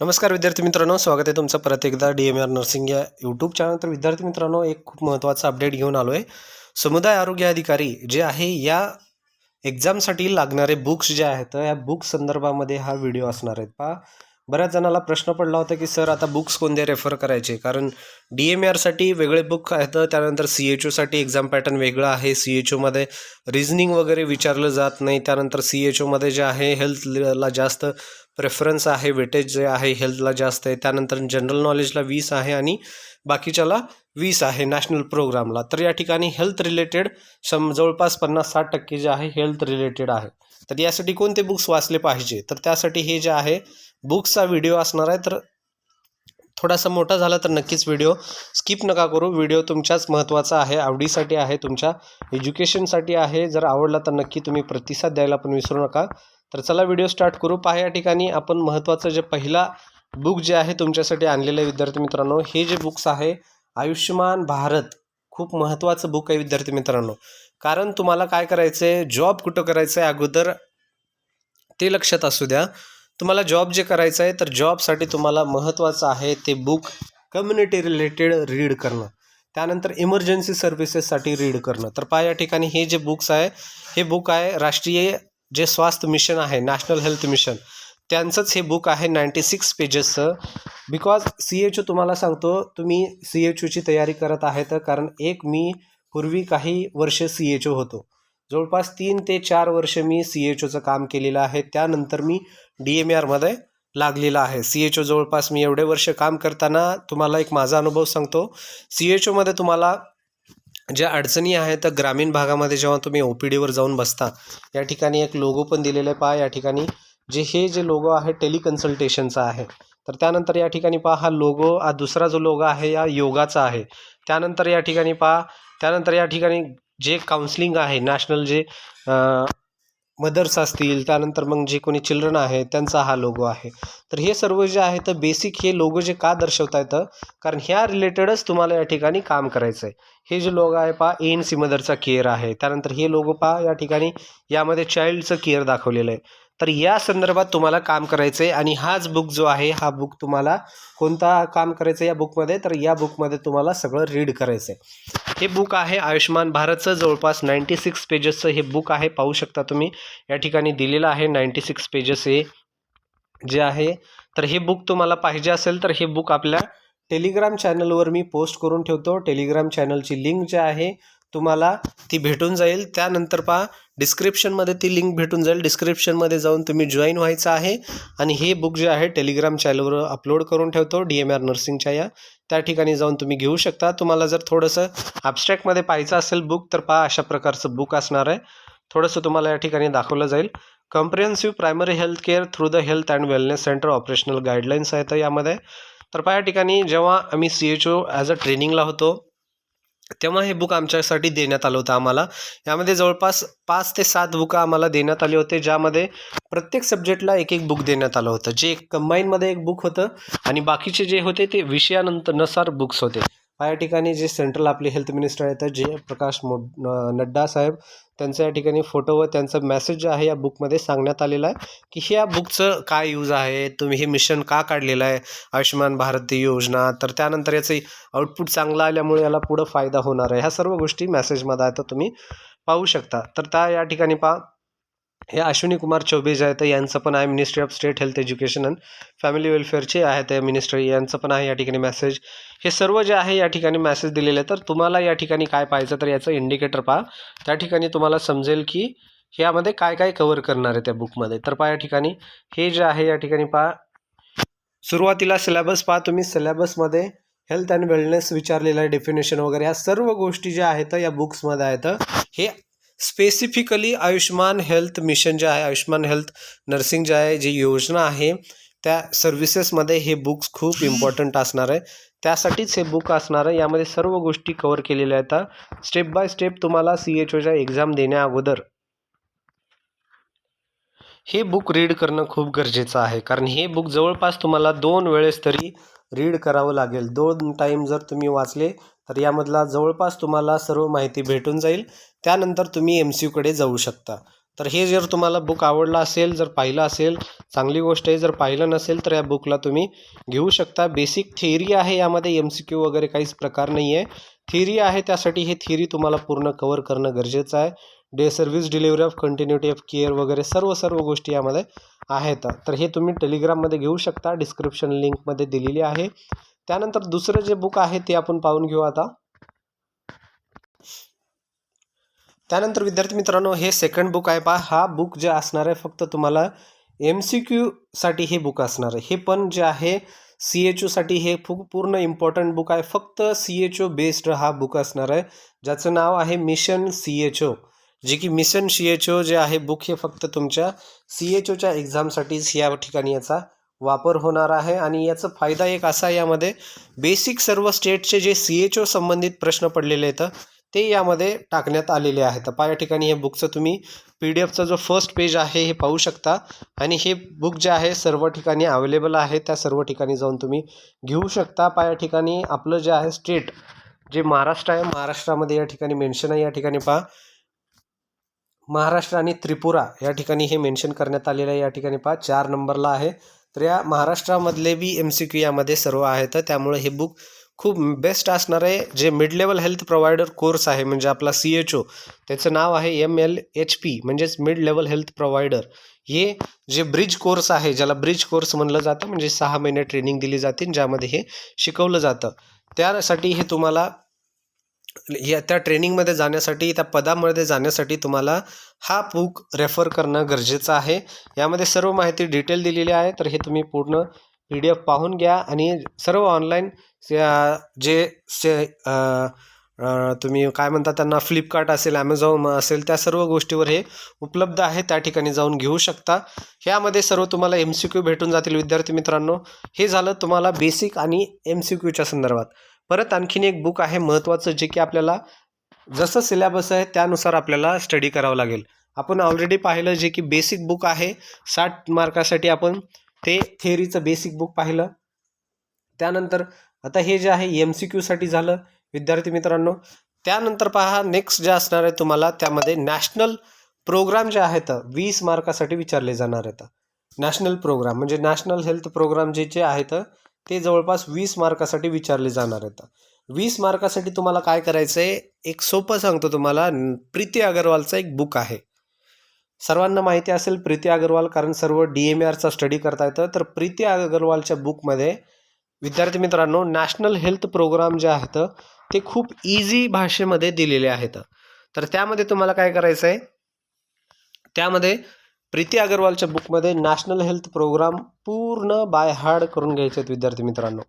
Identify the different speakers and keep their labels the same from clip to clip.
Speaker 1: नमस्कार विद्यार्थी मित्रांनो, स्वागत आहे तुमचं परत एकदा DMR नर्सिंग या यूट्यूब चॅनल. तर विद्यार्थी मित्रांनो, एक खूप महत्त्वाचा अपडेट घेऊन आलो आहे. समुदाय आरोग्य अधिकारी जे आहे या एक्झामसाठी लागणारे बुक्स जे आहेत या बुक्स संदर्भामध्ये हा व्हिडिओ असणार आहेत. पहा, बऱ्याच जणाला प्रश्न पडला होता की सर आता बुक्स कोणते रेफर करायचे, कारण DMRसाठी वेगळे बुक आहेत, त्यानंतर CHOसाठी एक्झाम पॅटर्न वेगळा आहे. CHOमध्ये रिझनिंग वगैरे विचारलं जात नाही, त्यानंतर CHOमध्ये जे आहे हेल्थला जास्त प्रेफरन्स आहे, वेटेज जे आहे हेल्थला जास्त आहे. त्यानंतर जनरल नॉलेजला 20 आहे आणि बाकीच्याला 20 आहे नॅशनल प्रोग्रामला. तर या ठिकाणी हेल्थ रिलेटेड जवळपास 50-60% जे आहे हेल्थ रिलेटेड आहे. तर यासाठी कोणते बुक्स वाचले पाहिजे, तर त्यासाठी हे जे आहे बुक्सचा व्हिडिओ असणार आहे. तर थोडासा मोठा झाला तर नक्कीच व्हिडिओ स्किप नका करू. व्हिडिओ तुमच्याच महत्त्वाचा आहे, आवडीसाठी आहे, तुमच्या एज्युकेशनसाठी आहे. जर आवडला तर नक्की तुम्ही प्रतिसाद द्यायला पण विसरू नका. तर चला व्हिडिओ स्टार्ट करू. पहा, या ठिकाणी आपण महत्त्वाचं जे पहिला बुक जे आहे तुमच्यासाठी आणलेलं आहे विद्यार्थी मित्रांनो, हे जे बुक्स आहे आयुष्यमान भारत, खूप महत्त्वाचं बुक आहे विद्यार्थी मित्रांनो. कारण तुम्हाला काय करायचं आहे, जॉब कुठं करायचं आहे अगोदर ते लक्षात असू द्या. तुम्हाला जॉब जे करायचं आहे तर जॉबसाठी तुम्हाला महत्त्वाचं आहे ते बुक कम्युनिटी रिलेटेड रीड करणं, त्यानंतर इमर्जन्सी सर्व्हिसेससाठी रीड करणं. तर पहा, या ठिकाणी हे जे बुक्स आहे हे बुक आहे राष्ट्रीय जे स्वास्थ्य मिशन आहे, नॅशनल हेल्थ मिशन, त्यांचंच हे बुक आहे 96 पेजेसचं. बिकॉज CHO तुम्हाला सांगतो, तुम्ही CHOची तयारी करत आहेत कारण मी पूर्वी काही वर्ष CHO होतो. जवळपास 3 ते 4 वर्ष मी CHOचं काम केलेलं आहे. त्यानंतर मी DMRमध्ये लागलेला आहे. CHO जवळपास मी एवढे वर्ष काम करताना तुम्हाला एक माझा अनुभव सांगतो. CHOमध्ये तुम्हाला ज्या अडचणी आहेत तर ग्रामीण भागामध्ये जेव्हा तुम्ही OPDवर जाऊन बसता, या ठिकाणी एक लोगो पण दिलेला आहे. पहा, या ठिकाणी हे जे लोगो आहे टेलिकन्सल्टेशनचा आहे. तर त्यानंतर या ठिकाणी पहा, हा लोगो, हा दुसरा जो लोगो आहे या योगाचा आहे. त्यानंतर या ठिकाणी पहा, त्यानंतर या ठिकाणी जे काउन्सिलिंग आहे नॅशनल, जे मदर्स असतील, त्यानंतर मग जे कोणी चिल्ड्रन आहे त्यांचा हा लोगो आहे. तर हे सर्व जे आहे तर बेसिक हे लोगो जे का दर्शवता येतं, कारण ह्या रिलेटेडच तुम्हाला या ठिकाणी काम करायचं आहे. हे जे लोगो आहे पहा, ANC मदरचा केअर आहे. त्यानंतर हे लोगो पहा, या ठिकाणी यामध्ये चाइल्डचं केअर दाखवलेलं आहे. तर या संदर्भात तुम्हाला काम करायचं आहे. आणि हाच बुक जो आहे, हा बुक तुम्हाला कोणता काम करायचं या बुकमध्ये, तर या बुकमध्ये तुम्हाला सगळं रीड करायचं आहे. हे बुक आहे आयुष्मान भारतचं, जवळपास 96 पेजेसचं हे बुक आहे. पाहू शकता तुम्ही, या ठिकाणी दिलेलं आहे 96 पेजेस हे जे आहे. तर हे बुक तुम्हाला पाहिजे असेल तर हे बुक आपल्या टेलिग्राम चॅनलवर मी पोस्ट करून ठेवतो. टेलिग्राम चॅनलची लिंक जी आहे तुम्हाला ती भेटून जाईल. त्यानंतर पहा, डिस्क्रिप्शनमध्ये ती लिंक भेटून जाईल. डिस्क्रिप्शनमध्ये जाऊन तुम्ही जॉईन व्हायचं आहे आणि हे बुक जे आहे टेलिग्राम चॅनलवर अपलोड करून ठेवतो DMR नर्सिंगच्या त्या ठिकाणी जाऊन तुम्ही घेऊ शकता. तुम्हाला जर थोडंसं ॲब्स्ट्रॅक्टमध्ये पाहायचं असेल बुक, तर पहा, अशा प्रकारचं बुक असणार आहे. थोडंसं तुम्हाला या ठिकाणी दाखवलं जाईल. Comprehensive primary health care through the health and wellness centre operational guidelines आहेत यामध्ये. तर पहा, या ठिकाणी जेव्हा आम्ही CHO ॲज अ ट्रेनिंगला होतो तेव्हा हे बुक आमच्यासाठी देण्यात आलं होतं. आम्हाला यामध्ये जवळपास 5 ते 7 बुकं आम्हाला देण्यात आले होते, ज्यामध्ये प्रत्येक सब्जेक्टला एक बुक देण्यात आलं होतं. जे कंबाईनमध्ये एक बुक होतं आणि बाकीचे जे होते ते विषयानुसार बुक्स होते. या ठिकाणी जे सेंट्रल आपले हेल्थ मिनिस्टर आहेत जयप्रकाश नड्डा साहेब, त्यांचं या ठिकाणी फोटो व त्यांचं मेसेज जे आहे या बुकमध्ये सांगण्यात आलेलं आहे की ह्या बुकचं काय यूज आहे, तुम्ही हे मिशन का काढलेलं आहे आयुष्यमान भारत योजना, तर त्यानंतर याचं आउटपुट चांगला आल्यामुळे याला पुढं फायदा होणार आहे. ह्या सर्व गोष्टी मेसेजमध्ये आहेत, तुम्ही पाहू शकता. तर त्या या ठिकाणी पहा, हे अश्विनी कुमार चौबे जे आहेत यांचं पण आहे, ministry of state health education and family वेलफेअरचे आहेत मिनिस्ट्री, यांचं पण आहे या ठिकाणी मेसेज. हे सर्व जे आहे या ठिकाणी मेसेज दिलेले आहे. तर तुम्हाला या ठिकाणी काय पाहायचं, तर याचं इंडिकेटर पहा, त्या ठिकाणी तुम्हाला समजेल की ह्यामध्ये काय काय कव्हर करणार आहे त्या बुकमध्ये. तर पहा, या ठिकाणी हे जे आहे या ठिकाणी पहा, सुरुवातीला सिलेबस पहा तुम्ही. सिलेबसमध्ये हेल्थ अँड वेलनेस विचारलेलं आहे, डेफिनेशन वगैरे, ह्या सर्व गोष्टी ज्या आहेत या बुक्समध्ये आहेत. हे स्पेसिफिकली आयुष्मान हेल्थ मिशन जे आहे, आयुष्मान हेल्थ नर्सिंग जे आहे, जी योजना आहे त्या सर्व्हिसेसमध्ये हे बुक्स खूप इम्पॉर्टंट असणार आहे. त्यासाठीच हे बुक असणार आहे. यामध्ये सर्व गोष्टी कव्हर केलेल्या आहेत. स्टेप बाय स्टेप तुम्हाला CHOच्या एक्झाम देण्या अगोदर हे बुक रीड करणं खूप गरजेचं आहे. कारण हे बुक जवळपास तुम्हाला 2 वेळेस तरी रीड करावं लागेल. 2 टाईम जर तुम्ही वाचले तर यामधला जवळपास तुम्हाला सर्व माहिती भेटून जाईल. त्यानंतर तुम्ही MCQकडे जाऊ शकता. तर हे जर तुम्हाला बुक आवडला असेल, जर पाहिलं असेल, चांगली गोष्ट आहे. जर पाहिलं नसेल तर या बुकला तुम्ही घेऊ शकता. बेसिक थिअरी आहे यामध्ये, MCQ वगैरे काहीच प्रकार नाही आहे. थिअरी आहे, त्यासाठी हे थिअरी तुम्हाला पूर्ण कव्हर करणं गरजेचं आहे. Service delivery of continuity of care वगैरे सर्व गोष्टी यामध्ये आहेत. तर हे तुम्ही टेलिग्राममध्ये घेऊ शकता, डिस्क्रिप्शन लिंकमध्ये दिलेली आहे. त्यानंतर दुसरं जे बुक आहे ते आपण पाहून घेऊ आता. त्यानंतर विद्यार्थी मित्रांनो, हे सेकंड बुक आहे पहा. हा बुक जे असणार आहे फक्त तुम्हाला MCQ साठी हे बुक असणार आहे. हे पण जे आहे CHO साठी हे खूप पूर्ण इम्पॉर्टंट बुक आहे. फक्त CHO बेस्ड हा बुक असणार आहे, ज्याचं नाव आहे मिशन CHO. जे की मिशन CHO जे आहे बुक, हे फक्त तुमच्या CHOच्या एक्झामसाठीच या ठिकाणी याचा वापर होणार आहे. आणि याचा फायदा एक असा, यामध्ये बेसिक सर्व स्टेटचे जे CHO संबंधित प्रश्न पडलेले आहेत ते यामध्ये टाकण्यात आलेले आहेत. या ठिकाणी हे बुकचं तुम्ही PDF जो फर्स्ट पेज आहे हे पाहू शकता. आणि हे बुक जे आहे सर्व ठिकाणी अवेलेबल आहे, त्या सर्व ठिकाणी जाऊन तुम्ही घेऊ शकता. या ठिकाणी आपलं जे आहे स्टेट जे महाराष्ट्र आहे, महाराष्ट्रामध्ये या ठिकाणी मेन्शन आहे. या ठिकाणी पहा, महाराष्ट्र आणि त्रिपुरा या ठिकाणी हे मेन्शन करण्यात आलेलं आहे. या ठिकाणी पहा 4 नंबरला आहे. तर या महाराष्ट्रामधले बी MCQ यामध्ये सर्व आहेत. त्यामुळे हे बुक खूप बेस्ट असणार आहे. जे mid level health provider course आहे, म्हणजे आपला CHO, त्याचं नाव आहे MLHP, म्हणजेच मिड लेवल हेल्थ प्रोव्हायडर. हे जे ब्रिज कोर्स आहे, ज्याला ब्रिज कोर्स म्हणलं जातं, म्हणजे 6 महिने ट्रेनिंग दिली जाते ज्यामध्ये हे शिकवलं जातं. त्यासाठी हे तुम्हाला त्या ट्रेनिंगमध्ये जाण्यासाठी, त्या पदामध्ये जाण्यासाठी तुम्हाला हा बुक रेफर करणं गरजेचं आहे. यामध्ये सर्व माहिती डिटेल दिलेली आहे. तर हे तुम्ही पूर्ण PDF पाहून घ्या. आणि सर्व ऑनलाईन तुम्ही काय म्हणता त्यांना, फ्लिपकार्ट असेल, ॲमेझॉन असेल, त्या सर्व गोष्टीवर हे उपलब्ध आहे. त्या ठिकाणी जाऊन घेऊ शकता. ह्यामध्ये सर्व तुम्हाला MCQ भेटून जातील विद्यार्थी मित्रांनो. हे झालं तुम्हाला बेसिक आणि MCQच्या संदर्भात. परत आणखीन एक बुक आहे महत्त्वाचं, जे की आपल्याला जसं सिलेबस आहे त्यानुसार आपल्याला स्टडी करावं लागेल. आपण ऑलरेडी पाहिलं, जे की बेसिक बुक आहे 60 मार्कासाठी, आपण ते थिअरीचं बेसिक बुक पाहिलं. त्यानंतर आता हे जे आहे MCQ साठी झालं विद्यार्थी मित्रांनो. त्यानंतर पहा, नेक्स्ट जे असणार आहे तुम्हाला, त्यामध्ये नॅशनल प्रोग्राम जे आहेत 20 मार्कासाठी विचारले जाणार आहेत. नॅशनल प्रोग्राम म्हणजे नॅशनल हेल्थ प्रोग्राम जे आहेत ते जवळपास 20 मार्कासाठी विचारले जाणार आहेत. 20 मार्कासाठी तुम्हाला काय करायचं आहे, एक सोपं सांगतो तुम्हाला. प्रीती अग्रवालचं एक बुक आहे, सर्वांना माहिती असेल प्रीती अग्रवाल, कारण सर्व DMARचा स्टडी करता येतं. तर प्रीती अग्रवालच्या बुकमध्ये विद्यार्थी मित्रांनो नॅशनल हेल्थ प्रोग्राम जे आहेत ते खूप इझी भाषेमध्ये दिलेले आहेत. तर त्यामध्ये तुम्हाला काय करायचं आहे, त्यामध्ये प्रीती अग्रवालच्या बुकमध्ये नॅशनल हेल्थ प्रोग्राम पूर्ण बाय हार्ड करून घ्यायचे आहेत विद्यार्थी मित्रांनो.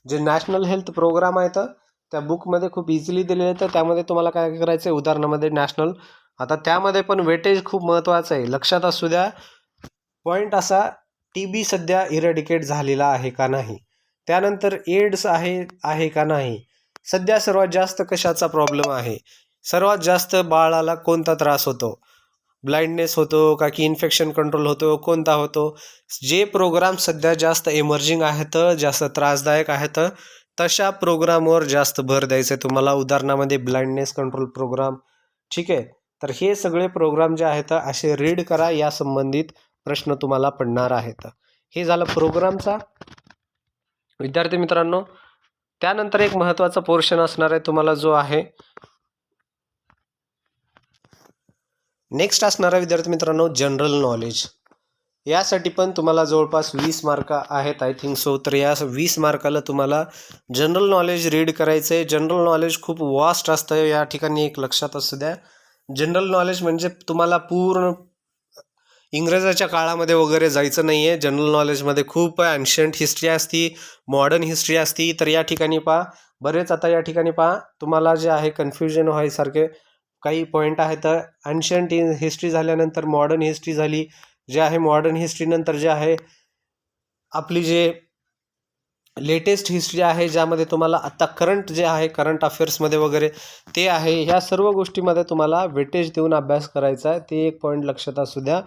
Speaker 1: जे नॅशनल हेल्थ प्रोग्राम आहेत त्या बुकमध्ये खूप इझिली दिलेले आहेत. त्यामध्ये तुम्हाला काय करायचं आहे, उदाहरणामध्ये नॅशनल, आता त्यामध्ये पण वेटेज खूप महत्त्वाचं आहे, लक्षात असू द्या. पॉईंट असा, TB सध्या इरेडिकेट झालेला आहे का नाही, त्यानंतर एड्स आहे का नाही, सध्या सर्वात जास्त कशाचा प्रॉब्लेम आहे, सर्वात जास्त बाळाला कोणता त्रास होतो, ब्लाइंडनेस होतो का की इन्फेक्शन कंट्रोल होतो, कोणता होतो. जे प्रोग्राम सध्या जास्त एमर्जिंग आहेत, जास्त त्रासदायक आहेत, तशा प्रोग्रामवर जास्त भर द्यायचा आहे तुम्हाला. उदाहरणामध्ये ब्लाइंडनेस कंट्रोल प्रोग्राम, ठीक आहे. तर हे सगळे प्रोग्राम जे आहेत असे रीड करा, या संबंधित प्रश्न तुम्हाला पडणार आहेत. हे झालं प्रोग्रामचा विद्यार्थी मित्रांनो. त्यानंतर एक महत्त्वाचा पोर्शन असणार आहे तुम्हाला, जो आहे नेक्स्ट असणार आहे विद्यार्थी मित्रांनो जनरल नॉलेज. यासाठी पण तुम्हाला जवळपास 20 मार्क आहेत आय थिंक सो. तर या 20 मार्काला तुम्हाला जनरल नॉलेज रीड करायचं आहे. जनरल नॉलेज खूप वास्ट असतं, या ठिकाणी एक लक्षात असू द्या. जनरल नॉलेज म्हणजे तुम्हाला पूर्ण इंग्रजाच्या काळामध्ये वगैरे जायचं नाही आहे. जनरल नॉलेजमध्ये खूप अँशियंट हिस्ट्री असती, मॉडर्न हिस्ट्री असती. तर या ठिकाणी पहा बरेच, आता या ठिकाणी पहा तुम्हाला जे आहे कन्फ्युजन व्हायसारखे काही पॉईंट आहेत. अँशियंट हिस्ट्री झाल्यानंतर मॉडर्न हिस्ट्री झाली, जे आहे मॉडर्न हिस्ट्रीनंतर जे आहे आपली जे लेटेस्ट हिस्ट्री आहे, ज्यामध्ये तुम्हाला आत्ता करंट जे आहे करंट अफेअर्समध्ये वगैरे ते आहे. ह्या सर्व गोष्टीमध्ये तुम्हाला वेटेज देऊन अभ्यास करायचा आहे. ते एक पॉईंट लक्षात असू द्या.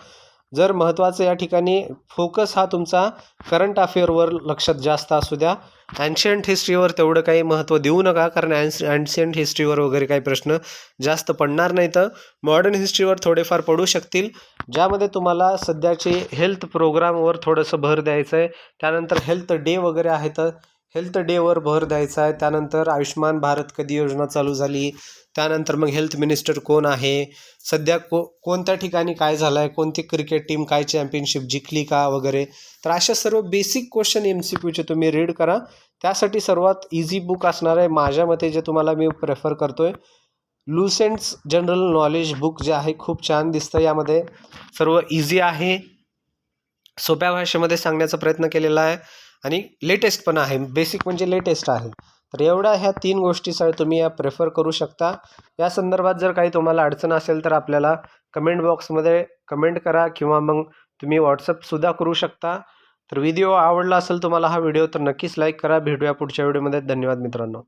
Speaker 1: जर महत्त्वाचं या ठिकाणी फोकस हा तुमचा करंट अफेअरवर लक्षात जास्त असू द्या. ॲन्शियंट हिस्ट्रीवर तेवढं काही महत्त्व देऊ नका, कारण ॲन्शियंट हिस्ट्रीवर वगैरे काही प्रश्न जास्त पडणार नाही. तर मॉडर्न हिस्ट्रीवर थोडेफार पडू शकतील, ज्यामध्ये तुम्हाला सध्याचे हेल्थ प्रोग्रामवर थोडंसं भर द्यायचं आहे. त्यानंतर हेल्थ डे वगैरे आहे तर हेल्थ डेवर भर द्यायचा आहे. त्यानंतर आयुष्यमान भारत कधी योजना चालू झाली, त्यानंतर मग हेल्थ मिनिस्टर कोण आहे, सध्या कोणत्या ठिकाणी काय झालं आहे, कोणती क्रिकेट टीम काय चॅम्पियनशिप जिंकली का वगैरे. तर अशा सर्व बेसिक क्वेश्चन MCQचे तुम्ही रीड करा. त्यासाठी सर्वात इझी बुक असणार आहे माझ्या मते, जे तुम्हाला मी प्रेफर करतोय, लुसेंट्स जनरल नॉलेज बुक जे आहे, खूप छान दिसतं. यामध्ये सर्व इझी आहे, सोप्या भाषेमध्ये सांगण्याचा प्रयत्न केलेला आहे आणि लेटेस्ट पण आहे. बेसिक म्हणजे लेटेस्ट आहे. तर एवढ्या ह्या 3 गोष्टीसाठी तुम्ही या प्रेफर करू शकता. या संदर्भात जर काही तुम्हाला अडचण असेल तर आपल्याला कमेंट बॉक्समध्ये कमेंट करा किंवा मग तुम्ही व्हॉट्सअपसुद्धा करू शकता. तर व्हिडिओ आवडला असेल तुम्हाला हा व्हिडिओ तर नक्कीच लाईक करा. भेटूया पुढच्या व्हिडिओमध्ये. धन्यवाद मित्रांनो.